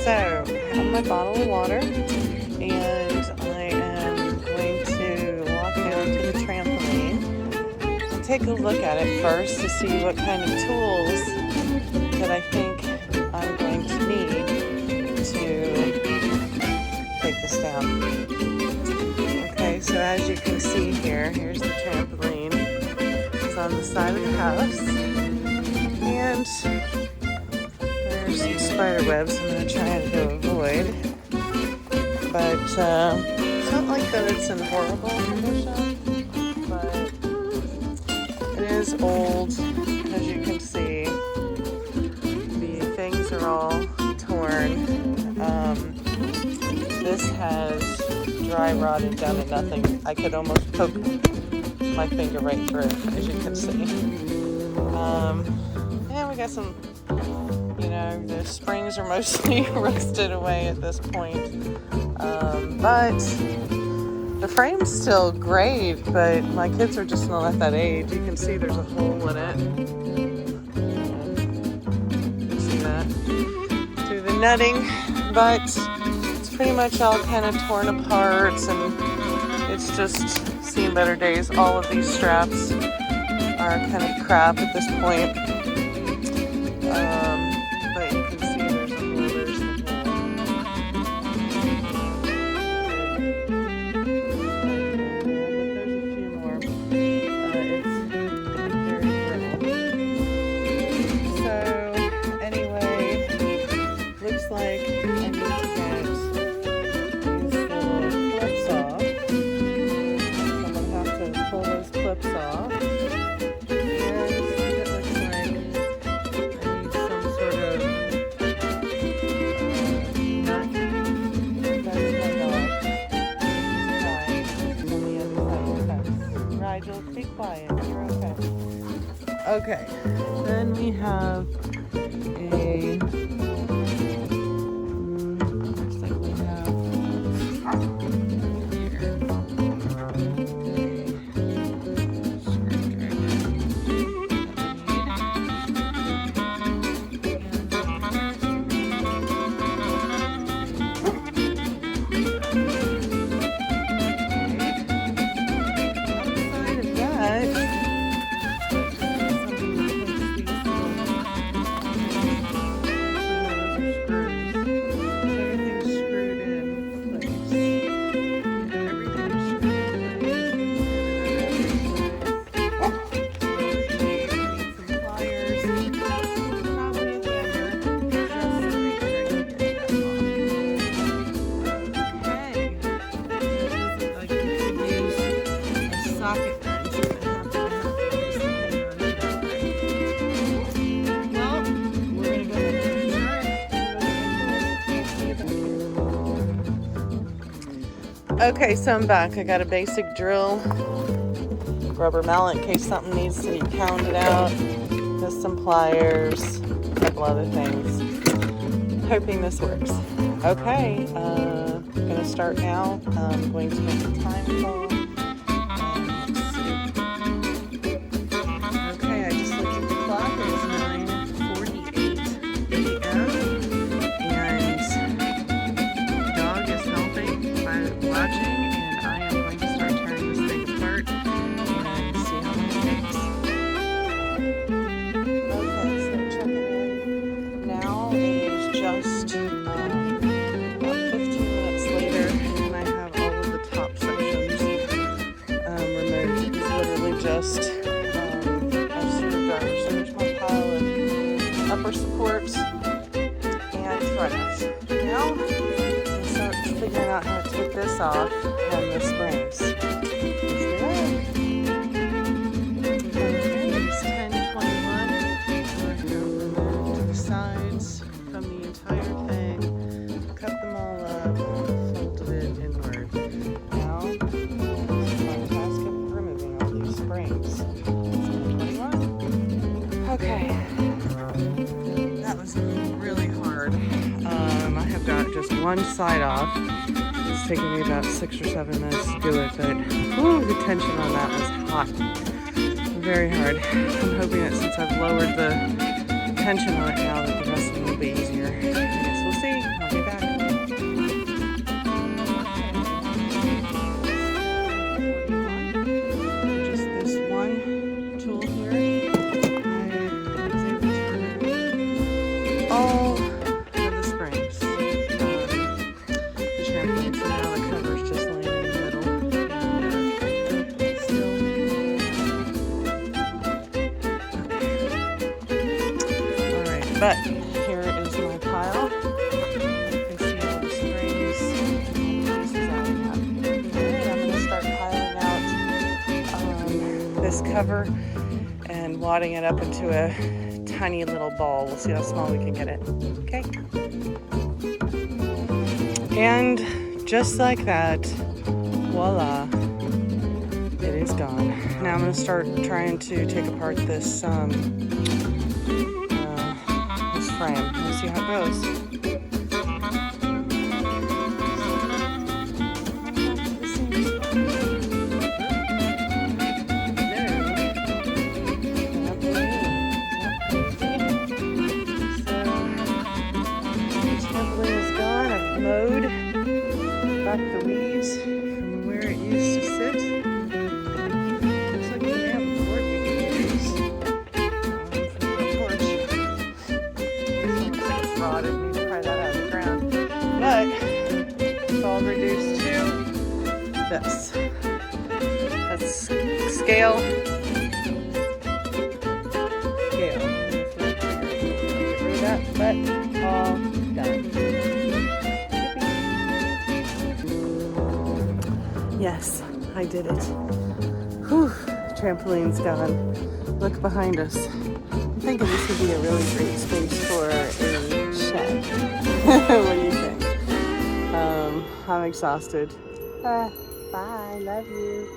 So, I have my bottle of water, and I am going to walk down to the trampoline and take a look at it first to see what kind of tools that I think I'm going to need to take this down. Okay, so as you can see here, here's the trampoline. It's on the side of the house, and there's some spider webs I'm going to try to avoid. But it's not like that it's in horrible condition, but it is old, as you can see. The things are all torn. This has dry rotted down to nothing. I could almost poke my finger right through it, as you can see. And we got some, the springs are mostly rusted away at this point. But the frame's still great, but my kids are just not at that age. You can see there's a hole in it. You can see that through the netting, but it's pretty much all kind of torn apart, and it's just seen better days. All of these straps are kind of crap at this point. But you can see there's a hole, there's the hole. But there's a few more. It's very brittle. So anyway, looks like I need to get these little clips off. I'm going to have to pull those clips off. Be quiet, you're okay. Okay, then we have a looks like we have Okay, so I'm back. I got a basic drill, rubber mallet in case something needs to be pounded out, just some pliers, a couple other things. Hoping this works. Okay, I'm going to start now. I'm going to make the time call. Okay, I just looked at the clock. It is 9:48 a.m. and the dog is helping by watching, and I am going to start tearing this thing apart and see how much it takes. Okay, so checking in now. It is just about 15 minutes later, and I have all of the top sections removed. It's literally just a screwdriver. So there's my pile of upper supports and trash. Now, I'm going to start figuring out how to take this off and the springs. Let's do that. It's 10:21. We're going to remove the sides from the entire thing, cut them all up, folded it inward. Now, it's my task of removing all these springs. 10:21. Okay. That was really hard. I have got just one side off. It's taken me about 6 or 7 minutes to do it, but whew, the tension on that was hot. Very hard. I'm hoping that since I've lowered the tension on it now that the rest of it will be easier. I guess we'll see. I'll be back. Just this one tool here. I was able to remove all of the springs. The trampoline, so now the cover's just laying in the middle. Alright, but here is my pile. You can see all the springs. This is adding up. And I'm going to start piling out this cover and wadding it up into a tiny little ball. We'll see how small we can get it. Okay? And just like that, voila, it is gone. Now I'm going to start trying to take apart this frame. Let's see how it goes. Mowed back the weeds from where it used to sit. Looks like we have a board we can use for the porch. It's rotted, need to pry that out of the ground. But it's all reduced to this. That's scale. Scale. Get rid of that, but all done. Yes, I did it. Whew, trampoline's gone. Look behind us. I'm thinking this would be a really great space for a shed. What do you think? I'm exhausted. Bye, love you.